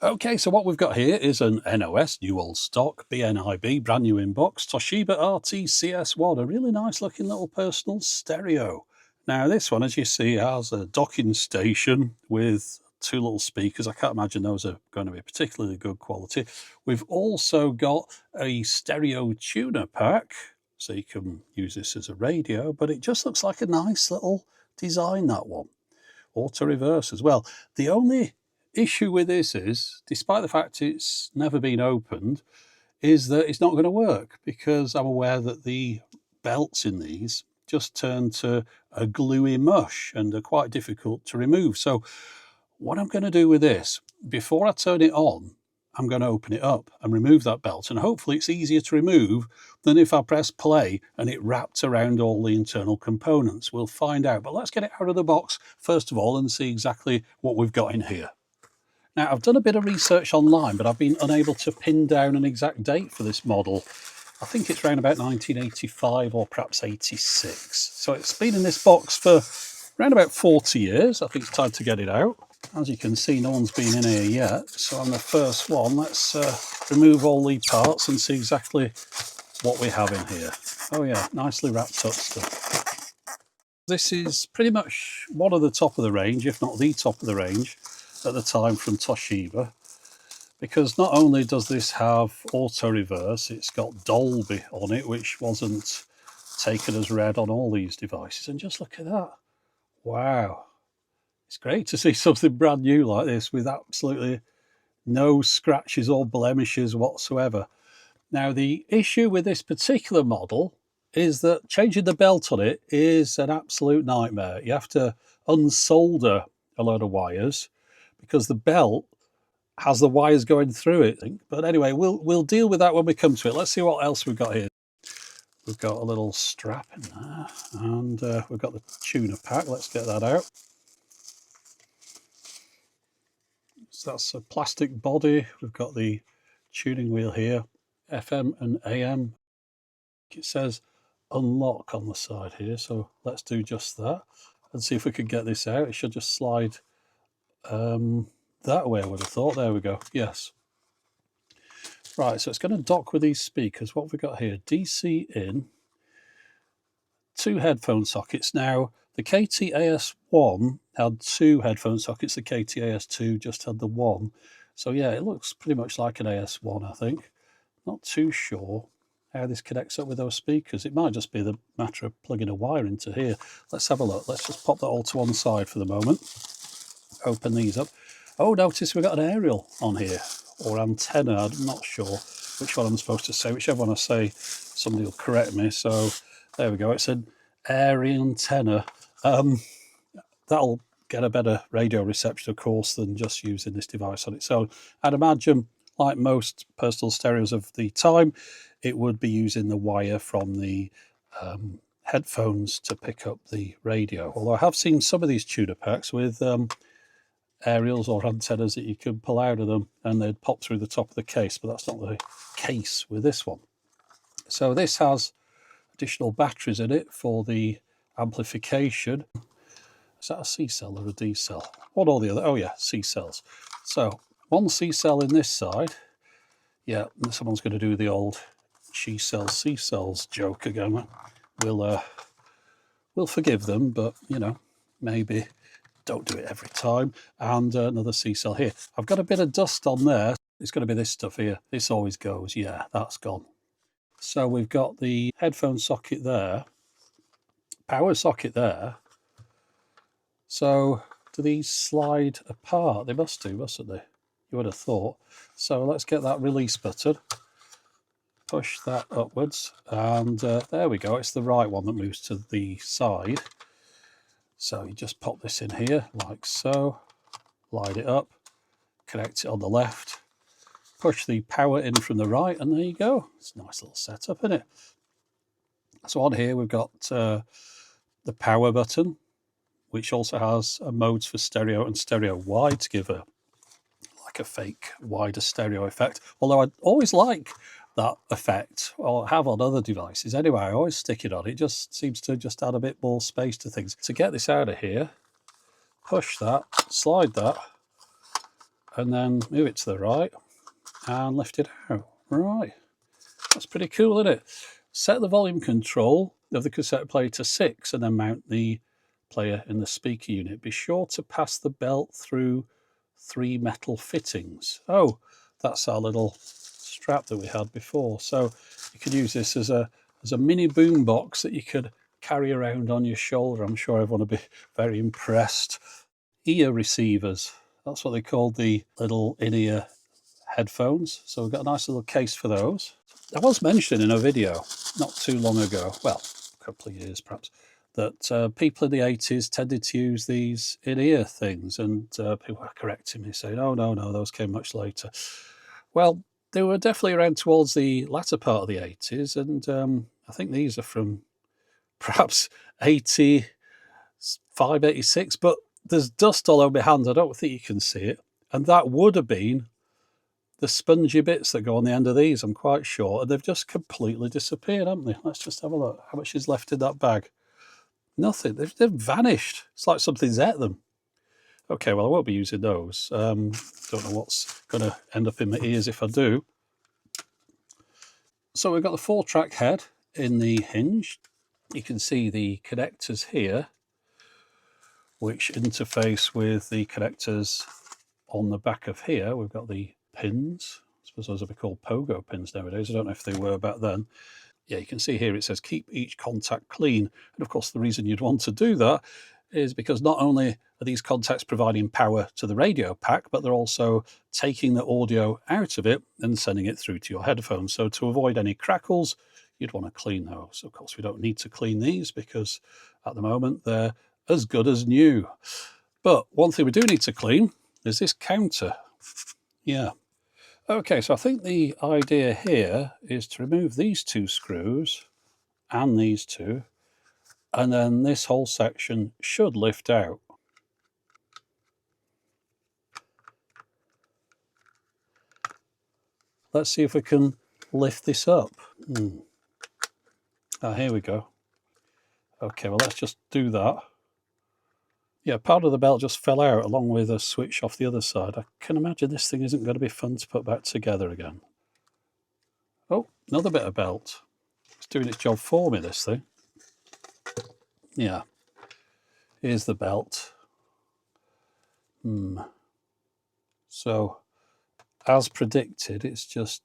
Okay, so what we've got here is an NOS, new old stock, BNIB, brand new in box, Toshiba RT-CS1, a really nice looking little personal stereo. Now this one, as you see, has a docking station with two little speakers. I can't imagine those are going to be particularly good quality. We've also got a stereo tuner pack, so you can use this as a radio, but it just looks like a nice little design, that one. Auto reverse as well. The only issue with this is, despite the fact it's never been opened, is that it's not going to work, because I'm aware that the belts in these just turn to a gluey mush and are quite difficult to remove. So what I'm going to do with this, before I turn it on, I'm going to open it up and remove that belt, and hopefully it's easier to remove than if I press play and it wrapped around all the internal components. We'll find out, but let's get it out of the box first of all and see exactly what we've got in here. Now, I've done a bit of research online, but I've been unable to pin down an exact date for this model. I think it's around about 1985 or perhaps 86. So it's been in this box for around about 40 years. I think it's time to get it out. As you can see, no one's been in here yet. So on the first one, let's remove all the parts and see exactly what we have in here. Oh yeah, nicely wrapped up stuff. This is pretty much one of the top of the range, if not the top of the range at the time, from Toshiba, because not only does this have auto reverse, it's got Dolby on it, which wasn't taken as read on all these devices. And just look at that. Wow. It's great to see something brand new like this with absolutely no scratches or blemishes whatsoever. Now, the issue with this particular model is that changing the belt on it is an absolute nightmare. You have to unsolder a load of wires because the belt has the wires going through it. But anyway, we'll deal with that when we come to it. Let's see what else we've got here. We've got a little strap in there, and we've got the tuner pack. Let's get that out. So that's a plastic body. We've got the tuning wheel here, FM and AM. It says unlock on the side here, so let's do just that and see if we can get this out. It should just slide that way, I would have thought. There we go. Yes. Right, so it's going to dock with these speakers. What have we got here? DC in, two headphone sockets. Now, the KT-AS1 had two headphone sockets. The KT-AS2 just had the one. So yeah, it looks pretty much like an AS1, I think. Not too sure how this connects up with those speakers. It might just be the matter of plugging a wire into here. Let's have a look. Let's just pop that all to one side for the moment. Open these up. Oh, notice we've got an aerial on here, or antenna. I'm not sure which one I'm supposed to say. Whichever one I say, somebody will correct me. So there we go. It's an aerial antenna. That'll get a better radio reception, of course, than just using this device on its own. I'd imagine, like most personal stereos of the time, it would be using the wire from the headphones to pick up the radio. Although I have seen some of these tuner packs with aerials or antennas that you can pull out of them and they'd pop through the top of the case, but that's not the case with this one. So this has additional batteries in it for the amplification. Is that a C cell or a D cell? One or the other? Oh yeah, C cells. So one C cell in this side. Yeah, someone's going to do the old she cells, C cells joke again. We'll forgive them, but you know, maybe don't do it every time. And another C cell here. I've got a bit of dust on there. It's going to be this stuff here. This always goes. Yeah, that's gone. So we've got the headphone socket there, power socket there. So do these slide apart? They must do, mustn't they? You would have thought. So let's get that release button. Push that upwards, and there we go. It's the right one that moves to the side. So you just pop this in here like so, light it up, connect it on the left, push the power in from the right, and there you go. It's a nice little setup, isn't it? So on here we've got the power button, which also has modes for stereo and stereo wide to give a fake wider stereo effect. Although I always like that effect, or have on other devices anyway. I always stick it on. It just seems to just add a bit more space to things. To get this out of here, push that, slide that, and then move it to the right and lift it out. Right, that's pretty cool, isn't it? Set the volume control of the cassette player to 6 and then mount the player in the speaker unit. Be sure to pass the belt through 3 metal fittings. Oh, that's our little strap that we had before. So you could use this as a mini boom box that you could carry around on your shoulder. I'm sure everyone would be very impressed. Ear receivers, that's what they called the little in-ear headphones. So we've got a nice little case for those. I was mentioned in a video not too long ago, well, a couple of years perhaps, that people in the 80s tended to use these in-ear things, and people were correcting me saying, oh no, those came much later. Well, they were definitely around towards the latter part of the 80s, and I think these are from perhaps 85, 86, but there's dust all over my hands. I don't think you can see it, and that would have been the spongy bits that go on the end of these, I'm quite sure, and they've just completely disappeared, haven't they? Let's just have a look. How much is left in that bag? Nothing. They've vanished. It's like something's ate them. Okay, well, I won't be using those. Don't know what's going to end up in my ears if I do. So we've got the 4-track head in the hinge. You can see the connectors here, which interface with the connectors on the back of here. We've got the pins. I suppose those would be called pogo pins nowadays. I don't know if they were back then. Yeah, you can see here it says keep each contact clean. And of course, the reason you'd want to do that is because not only are these contacts providing power to the radio pack, but they're also taking the audio out of it and sending it through to your headphones. So to avoid any crackles, you'd want to clean those. Of course, we don't need to clean these because at the moment they're as good as new. But one thing we do need to clean is this counter. Yeah. Okay, so I think the idea here is to remove these 2 screws and these 2, and then this whole section should lift out. Let's see if we can lift this up. Ah, here we go. Okay, well, let's just do that. Yeah, part of the belt just fell out along with a switch off the other side. I can imagine this thing isn't going to be fun to put back together again. Oh, another bit of belt. It's doing its job for me, this thing. Yeah. Here's the belt. So, as predicted, it's just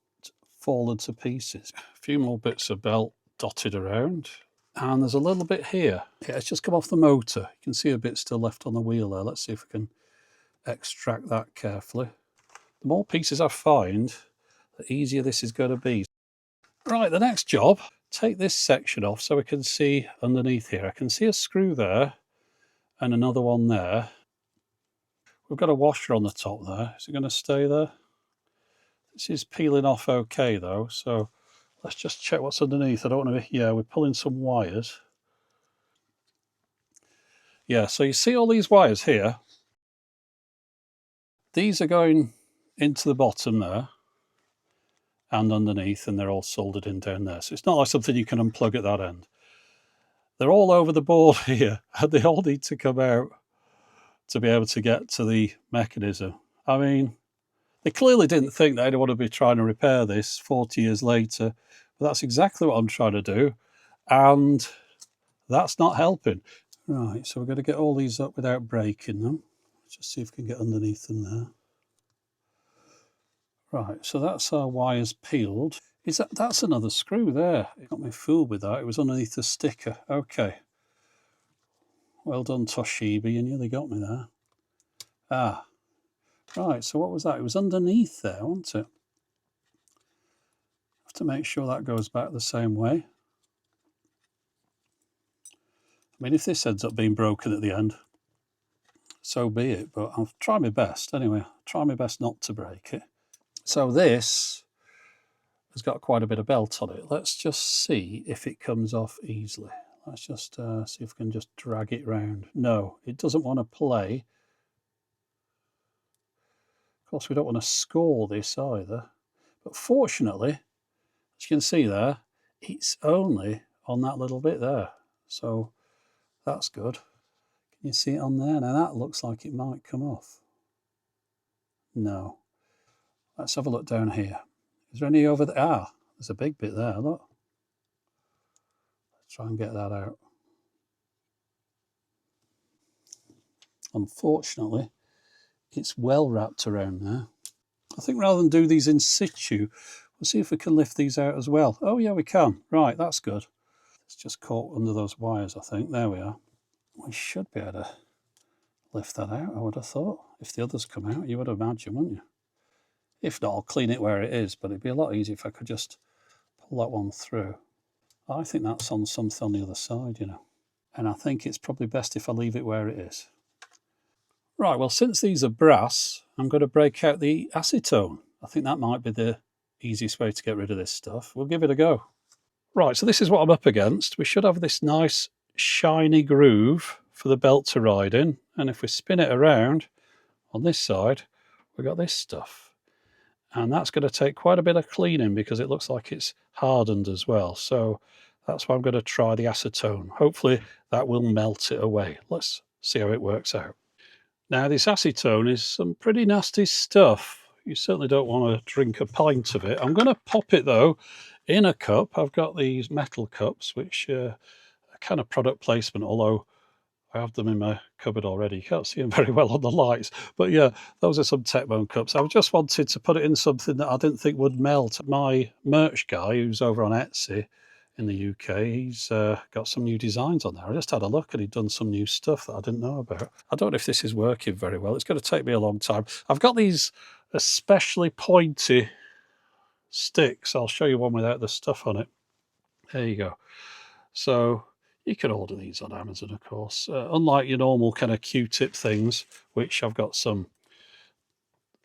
fallen to pieces. A few more bits of belt dotted around. And there's a little bit here. Yeah, it's just come off the motor. You can see a bit still left on the wheel there. Let's see if we can extract that carefully. The more pieces I find, the easier this is going to be. Right, the next job, take this section off so we can see underneath here. I can see a screw there and another one there. We've got a washer on the top there. Is it going to stay there? This is peeling off okay though, so let's just check what's underneath. I don't want to be, yeah, we're pulling some wires. Yeah, so you see all these wires here? These are going into the bottom there and underneath, and they're all soldered in down there. So it's not like something you can unplug at that end. They're all over the board here, and they all need to come out to be able to get to the mechanism. I mean, they clearly didn't think that anyone would be trying to repair this 40 years later, but that's exactly what I'm trying to do, and that's not helping. Right, so we're going to get all these up without breaking them. Let's just see if we can get underneath them there. Right, so that's our wires peeled. That's another screw there. It got me fooled with that. It was underneath the sticker. Okay. Well done, Toshiba. You nearly got me there. Ah, right, so what was that? It was underneath there, wasn't it? Have to make sure that goes back the same way. I mean, if this ends up being broken at the end, so be it, but I'll try my best. Anyway, I'll try my best not to break it. So this has got quite a bit of belt on it. Let's just see if it comes off easily. Let's just see if we can just drag it round. No, it doesn't want to play. Of course, we don't want to score this either. But fortunately, as you can see there, it's only on that little bit there. So that's good. Can you see it on there? Now that looks like it might come off. No. Let's have a look down here. Is there any over there? Ah, there's a big bit there, look. Let's try and get that out. Unfortunately, it's well wrapped around there. I think rather than do these in situ, we'll see if we can lift these out as well. Oh yeah, we can. Right, that's good. It's just caught under those wires, I think. There we are. We should be able to lift that out, I would have thought. If the others come out, you would imagine, wouldn't you? If not, I'll clean it where it is, but it'd be a lot easier if I could just pull that one through. I think that's on something on the other side, you know. And I think it's probably best if I leave it where it is. Right, well, since these are brass, I'm going to break out the acetone. I think that might be the easiest way to get rid of this stuff. We'll give it a go. Right, so this is what I'm up against. We should have this nice shiny groove for the belt to ride in. And if we spin it around on this side, we've got this stuff. And that's going to take quite a bit of cleaning because it looks like it's hardened as well. So that's why I'm going to try the acetone. Hopefully that will melt it away. Let's see how it works out. Now this acetone is some pretty nasty stuff. You certainly don't want to drink a pint of it. I'm going to pop it though in a cup. I've got these metal cups which are kind of product placement, although I have them in my cupboard already. You can't see them very well on the lights. But yeah, those are some Techmoan cups. I just wanted to put it in something that I didn't think would melt. My merch guy, who's over on Etsy in the UK, he's got some new designs on there. I just had a look and he'd done some new stuff that I didn't know about. I don't know if this is working very well. It's going to take me a long time. I've got these especially pointy sticks. I'll show you one without the stuff on it. There you go. So you can order these on Amazon, of course. Unlike your normal kind of Q-tip things, which I've got some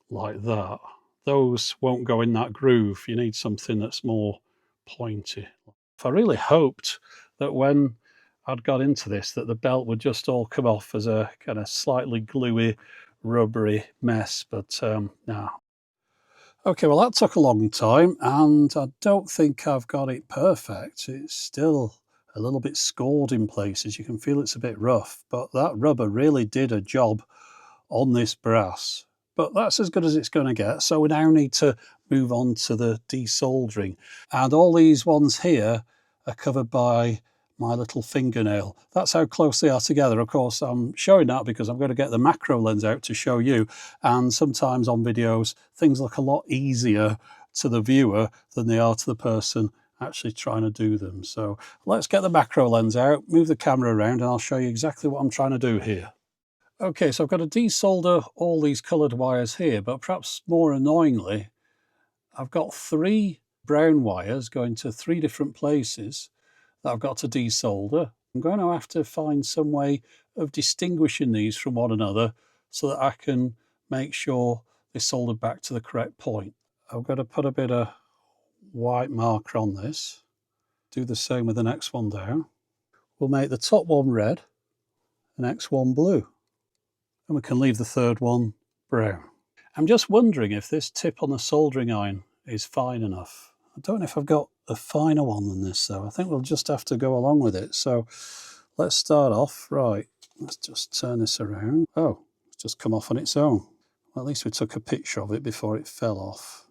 like that, those won't go in that groove. You need something that's more pointy. I really hoped that when I'd got into this, that the belt would just all come off as a kind of slightly gluey, rubbery mess, but no. Okay, well that took a long time, and I don't think I've got it perfect. It's still a little bit scored in places. You can feel it's a bit rough, but that rubber really did a job on this brass. But that's as good as it's going to get. So we now need to move on to the desoldering. And all these ones here are covered by my little fingernail. That's how close they are together. Of course, I'm showing that because I'm going to get the macro lens out to show you. And sometimes on videos, things look a lot easier to the viewer than they are to the person actually trying to do them. So let's get the macro lens out, move the camera around, and I'll show you exactly what I'm trying to do here. Okay, so I've got to desolder all these coloured wires here, but perhaps more annoyingly, I've got 3 brown wires going to 3 different places that I've got to desolder. I'm going to have to find some way of distinguishing these from one another so that I can make sure they're soldered back to the correct point. I've got to put a bit of white marker on this. Do the same with the next one down. We'll make the top one red, the next one blue. And we can leave the third one brown. I'm just wondering if this tip on the soldering iron is fine enough. I don't know if I've got a finer one than this though. I think we'll just have to go along with it. So let's start off. Right, let's just turn this around. Oh, it's just come off on its own. Well, at least we took a picture of it before it fell off.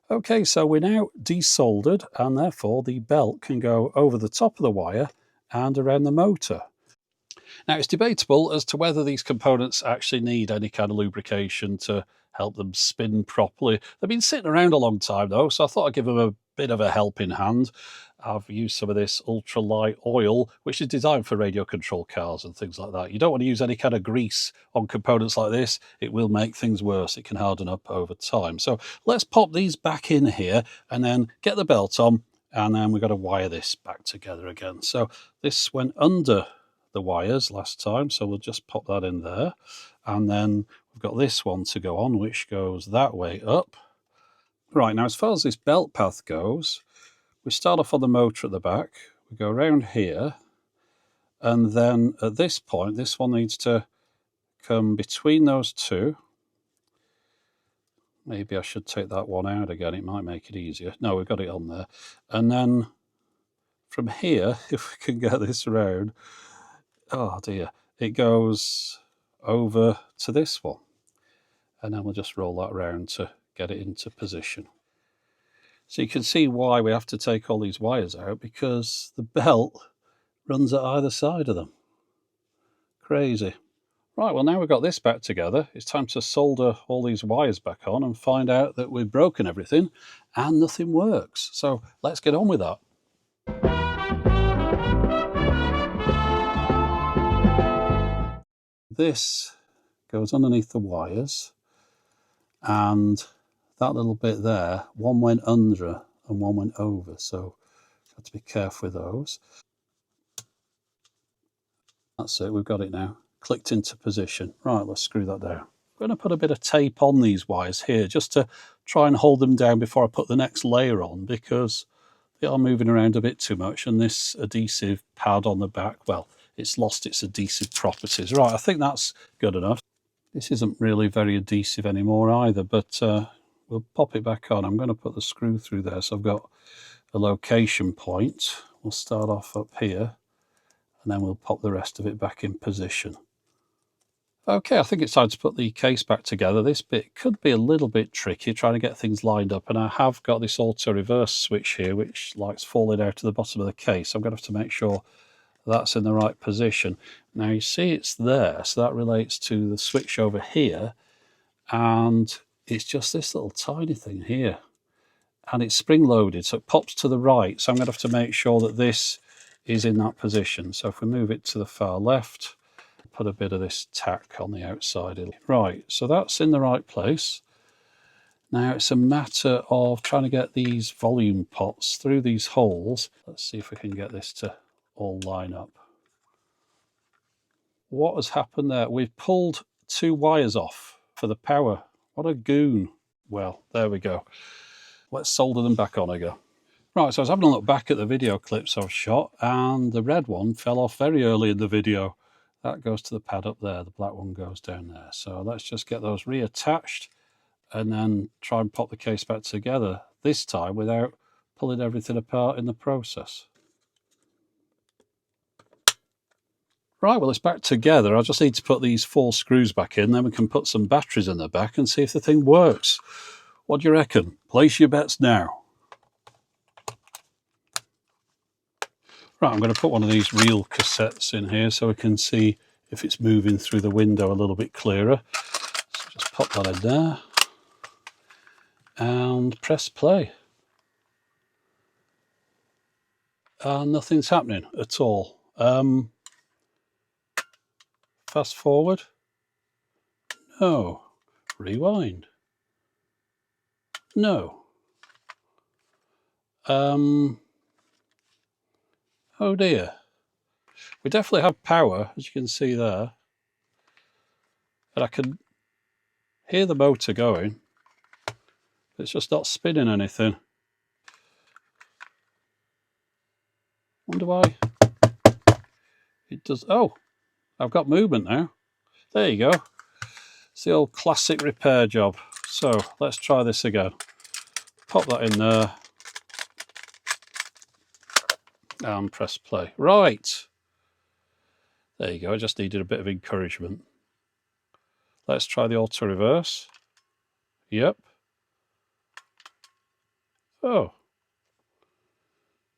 Okay, so we're now desoldered and therefore the belt can go over the top of the wire and around the motor. Now it's debatable as to whether these components actually need any kind of lubrication to help them spin properly. They've been sitting around a long time though, so I thought I'd give them a bit of a helping hand. I've used some of this ultralight oil, which is designed for radio control cars and things like that. You don't want to use any kind of grease on components like this. It will make things worse. It can harden up over time. So let's pop these back in here and then get the belt on, and then we've got to wire this back together again. So this went under the wires last time, so we'll just pop that in there. And then we've got this one to go on, which goes that way up. Right, now as far as this belt path goes, we start off on the motor at the back, we go around here, and then at this point, this one needs to come between those two. Maybe I should take that one out again, it might make it easier. No, we've got it on there. And then from here, if we can get this around, oh dear, it goes over to this one. And then we'll just roll that around to get it into position. So you can see why we have to take all these wires out, because the belt runs at either side of them. Crazy. Right, well now we've got this back together, it's time to solder all these wires back on and find out that we've broken everything and nothing works. So let's get on with that. This goes underneath the wires, and that little bit there, one went under and one went over, so have to be careful with those. That's it, we've got it now. Clicked into position. Right, let's screw that down. I'm going to put a bit of tape on these wires here just to try and hold them down before I put the next layer on, because they are moving around a bit too much, and this adhesive pad on the back, well, it's lost its adhesive properties. Right, I think that's good enough. This isn't really very adhesive anymore either, but we'll pop it back on. I'm going to put the screw through there, so I've got a location point. We'll start off up here, and then we'll pop the rest of it back in position. Okay, I think it's time to put the case back together. This bit could be a little bit tricky, trying to get things lined up, and I have got this auto reverse switch here, which likes falling out to the bottom of the case. I'm going to have to make sure that's in the right position. Now you see it's there, so that relates to the switch over here, and it's just this little tiny thing here, and it's spring loaded, so it pops to the right, so I'm going to have to make sure that this is in that position. So if we move it to the far left, put a bit of this tack on the outside. Right, so that's in the right place. Now it's a matter of trying to get these volume pots through these holes. Let's see if we can get this to all line up. What has happened there? We've pulled two wires off for the power. What a goon. Well, there we go. Let's solder them back on again. Right, so I was having a look back at the video clips I've shot, and the red one fell off very early in the video. That goes to the pad up there, the black one goes down there. So let's just get those reattached and then try and pop the case back together, this time without pulling everything apart in the process. Right, well it's back together. I just need to put these 4 screws back in, then we can put some batteries in the back and see if the thing works. What do you reckon? Place your bets now. Right, I'm going to put one of these real cassettes in here so we can see if it's moving through the window a little bit clearer. So just pop that in there and press play. And nothing's happening at all. Fast forward. No. Rewind. No. Oh dear. We definitely have power, as you can see there. And I can hear the motor going. It's just not spinning anything. Wonder why it does. Oh, I've got movement now. There you go. It's the old classic repair job. So let's try this again. Pop that in there. And press play. Right. There you go. I just needed a bit of encouragement. Let's try the auto reverse. Yep. Oh.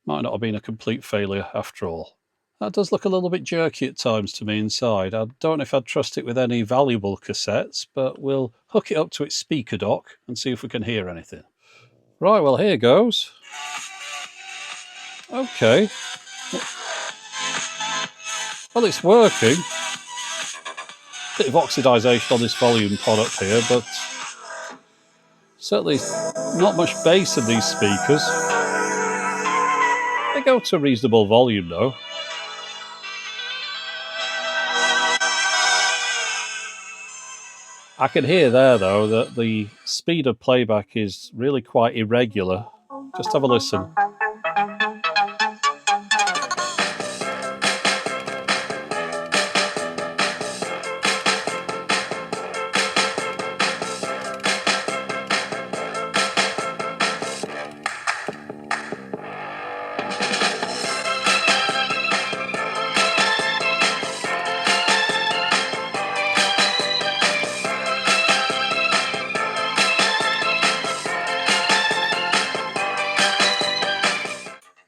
Might not have been a complete failure after all. That does look a little bit jerky at times to me inside. I don't know if I'd trust it with any valuable cassettes, but we'll hook it up to its speaker dock and see if we can hear anything. Right, well here goes. Okay. Well, it's working. Bit of oxidisation on this volume pod up here, but certainly not much bass in these speakers. They go to a reasonable volume though. I can hear there though that the speed of playback is really quite irregular. Just have a listen.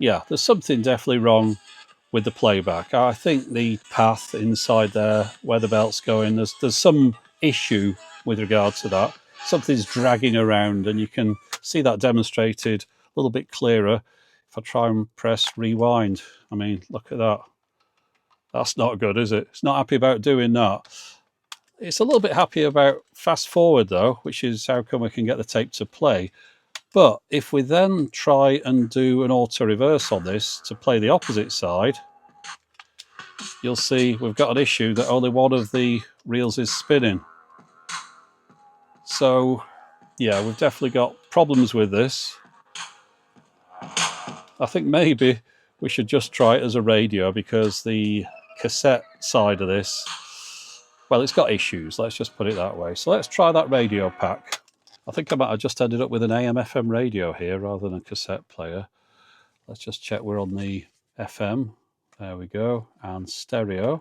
yeah, there's something definitely wrong with the playback. I think the path inside there, where the belt's going, there's some issue with regard to that. Something's dragging around, and you can see that demonstrated a little bit clearer if I try and press rewind. I mean, look at that. That's not good, is it? It's not happy about doing that. It's a little bit happy about fast forward though, which is how come we can get the tape to play. But if we then try and do an auto reverse on this to play the opposite side, you'll see we've got an issue that only one of the reels is spinning. So yeah, we've definitely got problems with this. I think maybe we should just try it as a radio, because the cassette side of this, well, it's got issues, let's just put it that way. So let's try that radio pack. I think I might have just ended up with an AM/FM radio here rather than a cassette player. Let's just check we're on the FM. There we go, and stereo.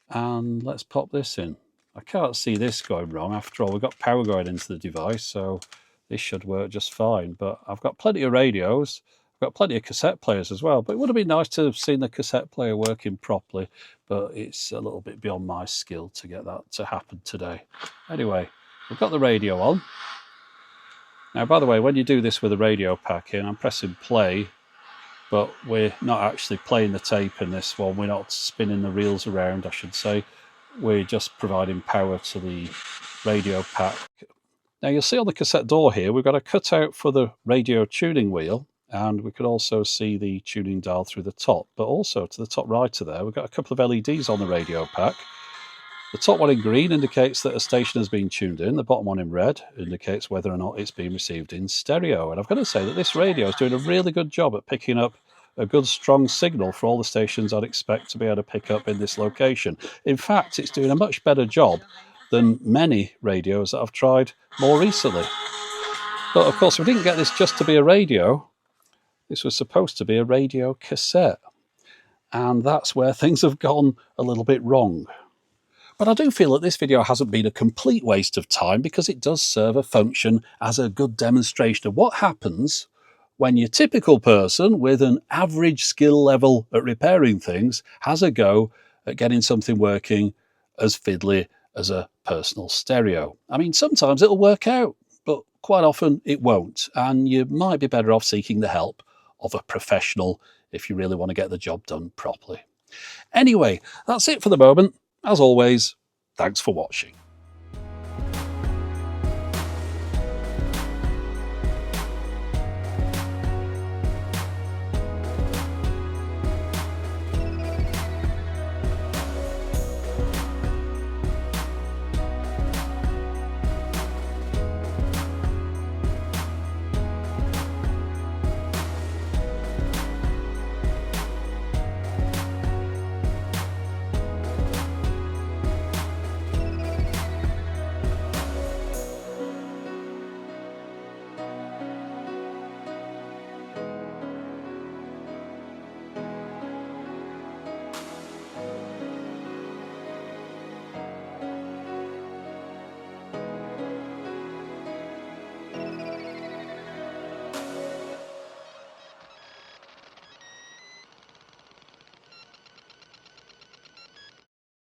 And let's pop this in. I can't see this going wrong. After all, we've got power going into the device, so this should work just fine. But I've got plenty of radios. I've got plenty of cassette players as well. But it would have been nice to have seen the cassette player working properly. But it's a little bit beyond my skill to get that to happen today. Anyway, we've got the radio on. Now, by the way, when you do this with a radio pack in, I'm pressing play, but we're not actually playing the tape in this one. We're not spinning the reels around, I should say. We're just providing power to the radio pack. Now, you'll see on the cassette door here, we've got a cutout for the radio tuning wheel, and we can also see the tuning dial through the top. But also to the top right of there, we've got a couple of LEDs on the radio pack. The top one in green indicates that a station has been tuned in. The bottom one in red indicates whether or not it's been received in stereo. And I've got to say that this radio is doing a really good job at picking up a good strong signal for all the stations I'd expect to be able to pick up in this location. In fact, it's doing a much better job than many radios that I've tried more recently. But of course, we didn't get this just to be a radio. This was supposed to be a radio cassette. And that's where things have gone a little bit wrong. But I do feel that this video hasn't been a complete waste of time, because it does serve a function as a good demonstration of what happens when your typical person with an average skill level at repairing things has a go at getting something working as fiddly as a personal stereo. I mean, sometimes it'll work out, but quite often it won't. And you might be better off seeking the help of a professional if you really want to get the job done properly. Anyway, that's it for the moment. As always, thanks for watching.